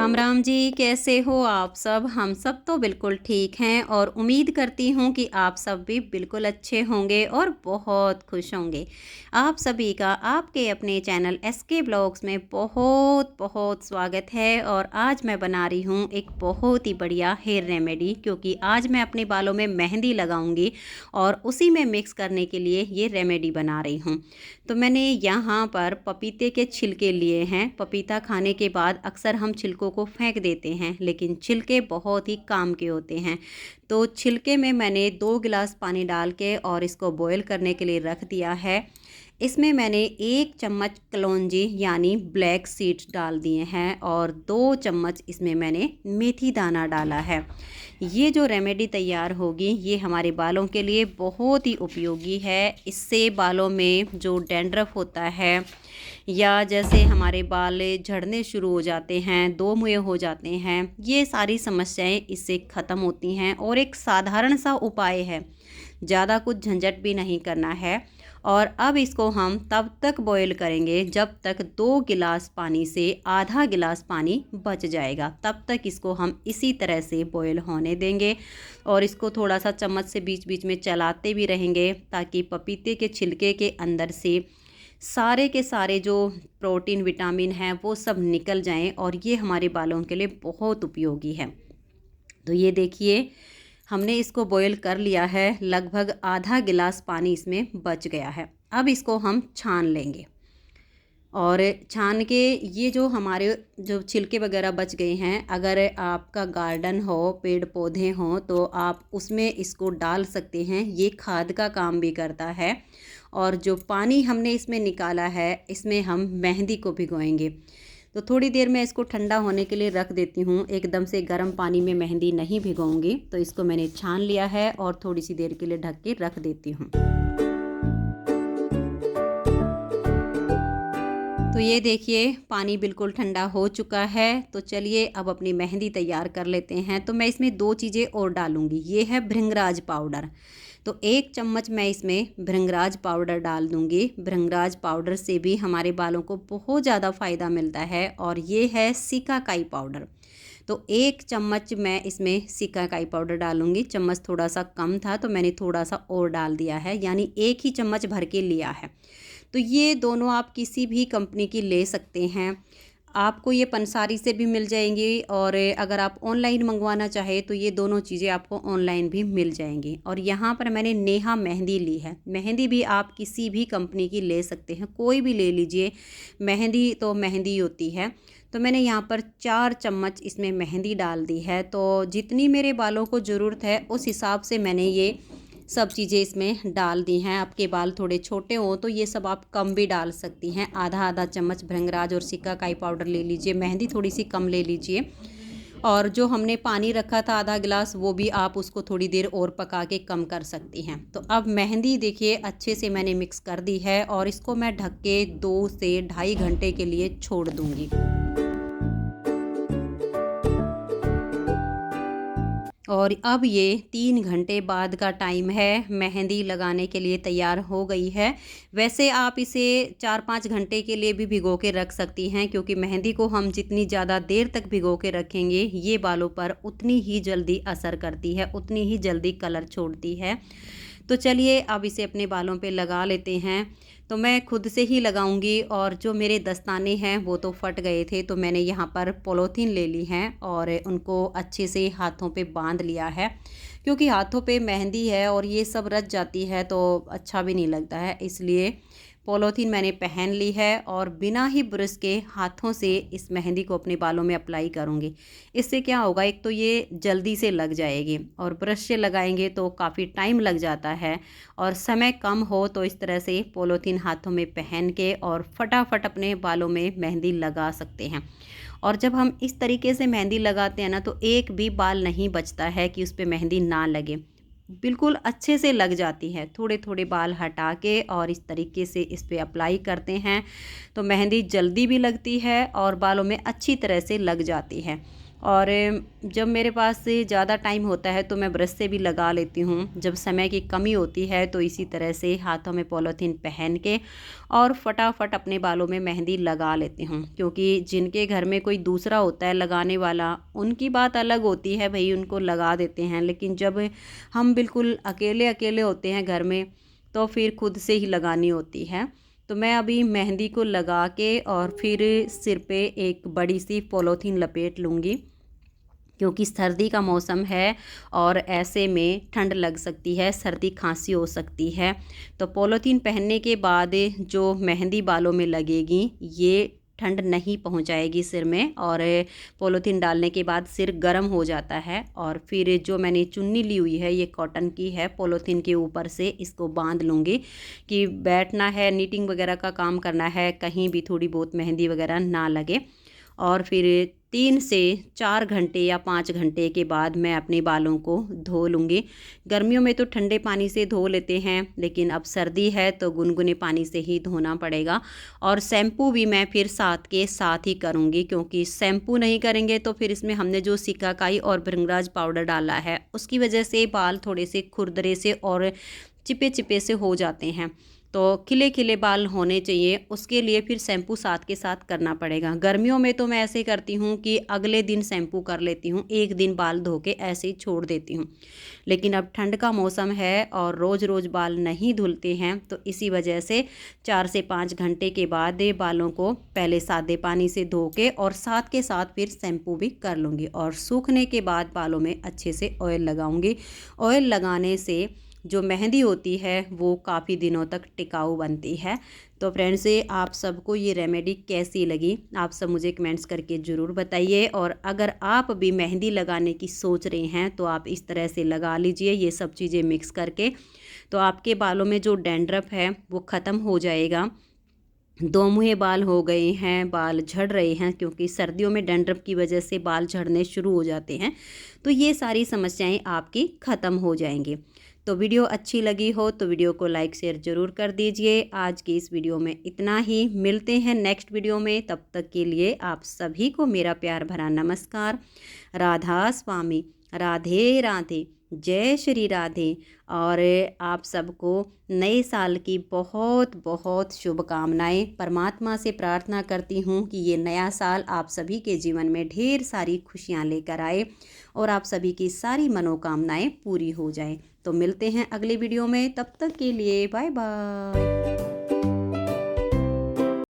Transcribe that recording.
राम राम जी, कैसे हो आप सब। हम सब तो बिल्कुल ठीक हैं और उम्मीद करती हूँ कि आप सब भी बिल्कुल अच्छे होंगे और बहुत खुश होंगे। आप सभी का आपके अपने चैनल एसके ब्लॉग्स में बहुत बहुत स्वागत है। और आज मैं बना रही हूँ एक बहुत ही बढ़िया हेयर रेमेडी, क्योंकि आज मैं अपने बालों में मेहंदी लगाऊंगी और उसी में मिक्स करने के लिए ये रेमेडी बना रही हूँ। तो मैंने यहाँ पर पपीते के छिलके लिए हैं। पपीता खाने के बाद अक्सर हम छिलकों को फेंक देते हैं, लेकिन छिलके बहुत ही काम के होते हैं। तो छिलके में मैंने 2 गिलास पानी डाल के और इसको बॉईल करने के लिए रख दिया है। इसमें मैंने 1 चम्मच कलौंजी यानी ब्लैक सीड्स डाल दिए हैं और 2 चम्मच इसमें मैंने मेथी दाना डाला है। ये जो रेमेडी तैयार होगी ये हमारे बालों के लिए बहुत ही उपयोगी है। इससे बालों में जो डैंड्रफ होता है या जैसे हमारे बाल झड़ने शुरू हो जाते हैं, दो मुँहे हो जाते हैं, ये सारी समस्याएं इससे ख़त्म होती हैं। और एक साधारण सा उपाय है, ज़्यादा कुछ झंझट भी नहीं करना है। और अब इसको हम तब तक बॉईल करेंगे जब तक 2 गिलास पानी से आधा गिलास पानी बच जाएगा। तब तक इसको हम इसी तरह से बॉईल होने देंगे और इसको थोड़ा सा चम्मच से बीच बीच में चलाते भी रहेंगे, ताकि पपीते के छिलके के अंदर से सारे के सारे जो प्रोटीन विटामिन हैं वो सब निकल जाएं और ये हमारे बालों के लिए बहुत उपयोगी है। तो ये देखिए, हमने इसको बॉईल कर लिया है। लगभग आधा गिलास पानी इसमें बच गया है। अब इसको हम छान लेंगे और छान के ये जो हमारे जो छिलके वगैरह बच गए हैं, अगर आपका गार्डन हो, पेड़ पौधे हों, तो आप उसमें इसको डाल सकते हैं। ये खाद का काम भी करता है। और जो पानी हमने इसमें निकाला है, इसमें हम मेहंदी को भिगोएंगे। तो थोड़ी देर में इसको ठंडा होने के लिए रख देती हूँ। एकदम से गर्म पानी में मेहंदी नहीं भिगोऊंगी। तो इसको मैंने छान लिया है और थोड़ी सी देर के लिए ढक के रख देती हूँ। तो ये देखिए, पानी बिल्कुल ठंडा हो चुका है। तो चलिए अब अपनी मेहंदी तैयार कर लेते हैं। तो मैं इसमें 2 चीज़ें और डालूँगी। ये है भृंगराज पाउडर। तो 1 चम्मच मैं इसमें भृंगराज पाउडर डाल दूँगी। भृंगराज पाउडर से भी हमारे बालों को बहुत ज़्यादा फ़ायदा मिलता है। और ये है सिकाकाई पाउडर। तो 1 चम्मच मैं इसमें सिकाकाई पाउडर डालूँगी। चम्मच थोड़ा सा कम था तो मैंने थोड़ा सा और डाल दिया है, यानी 1 ही चम्मच भर के लिया है। तो ये दोनों आप किसी भी कंपनी की ले सकते हैं। आपको ये पंसारी से भी मिल जाएंगी और अगर आप ऑनलाइन मंगवाना चाहे तो ये दोनों चीज़ें आपको ऑनलाइन भी मिल जाएंगी। और यहाँ पर मैंने नेहा मेहंदी ली है। मेहंदी भी आप किसी भी कंपनी की ले सकते हैं, कोई भी ले लीजिए। मेहंदी तो मेहंदी होती है। तो मैंने यहाँ पर 4 चम्मच इसमें मेहंदी डाल दी है। तो जितनी मेरे बालों को ज़रूरत है उस हिसाब से मैंने ये सब चीज़ें इसमें डाल दी हैं। आपके बाल थोड़े छोटे हों तो ये सब आप कम भी डाल सकती हैं। आधा आधा चम्मच भृंगराज और सिकाकाई पाउडर ले लीजिए। मेहंदी थोड़ी सी कम ले लीजिए। और जो हमने पानी रखा था आधा गिलास, वो भी आप उसको थोड़ी देर और पका के कम कर सकती हैं। तो अब मेहंदी देखिए अच्छे से मैंने मिक्स कर दी है और इसको मैं ढक के 2 से ढाई घंटे के लिए छोड़ दूँगी। और अब ये 3 घंटे बाद का टाइम है। मेहंदी लगाने के लिए तैयार हो गई है। वैसे आप इसे 4-5 घंटे के लिए भी भिगो के रख सकती हैं, क्योंकि मेहंदी को हम जितनी ज़्यादा देर तक भिगो के रखेंगे ये बालों पर उतनी ही जल्दी असर करती है, उतनी ही जल्दी कलर छोड़ती है। तो चलिए अब इसे अपने बालों पे लगा लेते हैं। तो मैं खुद से ही लगाऊंगी। और जो मेरे दस्ताने हैं वो तो फट गए थे, तो मैंने यहाँ पर पॉलीथीन ले ली हैं और उनको अच्छे से हाथों पे बांध लिया है, क्योंकि हाथों पे मेहंदी है और ये सब रच जाती है तो अच्छा भी नहीं लगता है। इसलिए पॉलीथीन मैंने पहन ली है और बिना ही ब्रश के हाथों से इस मेहंदी को अपने बालों में अप्लाई करूँगी। इससे क्या होगा, एक तो ये जल्दी से लग जाएगी और ब्रश से लगाएंगे तो काफ़ी टाइम लग जाता है और समय कम हो। तो इस तरह से पॉलीथीन हाथों में पहन के और फटाफट अपने बालों में मेहंदी लगा सकते हैं। और जब हम इस तरीके से मेहंदी लगाते हैं ना, तो एक भी बाल नहीं बचता है कि उस पर मेहंदी ना लगे। बिल्कुल अच्छे से लग जाती है। थोड़े थोड़े बाल हटा के और इस तरीके से इस पे अप्लाई करते हैं तो मेहंदी जल्दी भी लगती है और बालों में अच्छी तरह से लग जाती है। और जब मेरे पास से ज़्यादा टाइम होता है तो मैं ब्रश से भी लगा लेती हूँ। जब समय की कमी होती है तो इसी तरह से हाथों में पॉलीथीन पहन के और फटाफट अपने बालों में मेहंदी लगा लेती हूँ। क्योंकि जिनके घर में कोई दूसरा होता है लगाने वाला, उनकी बात अलग होती है, भाई उनको लगा देते हैं। लेकिन जब हम बिल्कुल अकेले अकेले होते हैं घर में, तो फिर खुद से ही लगानी होती है। तो मैं अभी मेहंदी को लगा के और फिर सिर पे एक बड़ी सी पॉलीथीन लपेट लूँगी, क्योंकि सर्दी का मौसम है और ऐसे में ठंड लग सकती है, सर्दी खांसी हो सकती है। तो पॉलीथीन पहनने के बाद जो मेहंदी बालों में लगेगी, ये ठंड नहीं पहुंचाएगी सिर में। और पॉलीथीन डालने के बाद सिर गर्म हो जाता है। और फिर जो मैंने चुन्नी ली हुई है, ये कॉटन की है, पॉलीथीन के ऊपर से इसको बांध लूँगी कि बैठना है, नीटिंग वगैरह का काम करना है, कहीं भी थोड़ी बहुत मेहंदी वगैरह ना लगे। और फिर 3 से 4 घंटे या 5 घंटे के बाद मैं अपने बालों को धो लूँगी। गर्मियों में तो ठंडे पानी से धो लेते हैं, लेकिन अब सर्दी है तो गुनगुने पानी से ही धोना पड़ेगा। और शैम्पू भी मैं फिर साथ के साथ ही करूँगी, क्योंकि शैम्पू नहीं करेंगे तो फिर इसमें हमने जो सिकाकाई और भृंगराज पाउडर डाला है, उसकी वजह से बाल थोड़े से खुरदरे से और चिपे चिपे से हो जाते हैं। तो खिले खिले बाल होने चाहिए, उसके लिए फिर शैम्पू साथ के साथ करना पड़ेगा। गर्मियों में तो मैं ऐसे करती हूँ कि अगले दिन शैम्पू कर लेती हूँ, एक दिन बाल धो के ऐसे ही छोड़ देती हूँ। लेकिन अब ठंड का मौसम है और रोज़ रोज़ बाल नहीं धुलते हैं, तो इसी वजह से 4 से 5 घंटे के बाद बालों को पहले सादे पानी से धो के और साथ के साथ फिर शैम्पू भी कर लूँगी। और सूखने के बाद बालों में अच्छे से ऑयल लगाऊँगी। ऑयल लगाने से जो मेहंदी होती है वो काफ़ी दिनों तक टिकाऊ बनती है। तो फ्रेंड्स, आप सबको ये रेमेडी कैसी लगी, आप सब मुझे कमेंट्स करके ज़रूर बताइए। और अगर आप भी मेहंदी लगाने की सोच रहे हैं तो आप इस तरह से लगा लीजिए ये सब चीज़ें मिक्स करके, तो आपके बालों में जो डैंड्रफ है वो ख़त्म हो जाएगा। दो मुँहे बाल हो गए हैं, बाल झड़ रहे हैं, क्योंकि सर्दियों में डैंड्रफ की वजह से बाल झड़ने शुरू हो जाते हैं, तो ये सारी समस्याएं आपकी ख़त्म हो जाएंगी। तो वीडियो अच्छी लगी हो तो वीडियो को लाइक शेयर ज़रूर कर दीजिए। आज की इस वीडियो में इतना ही, मिलते हैं नेक्स्ट वीडियो में। तब तक के लिए आप सभी को मेरा प्यार भरा नमस्कार। राधा स्वामी, राधे राधे, जय श्री राधे। और आप सबको नए साल की बहुत बहुत शुभकामनाएं। परमात्मा से प्रार्थना करती हूँ कि ये नया साल आप सभी के जीवन में ढेर सारी खुशियाँ लेकर आए और आप सभी की सारी मनोकामनाएं पूरी हो जाए। तो मिलते हैं अगले वीडियो में, तब तक के लिए बाय बाय।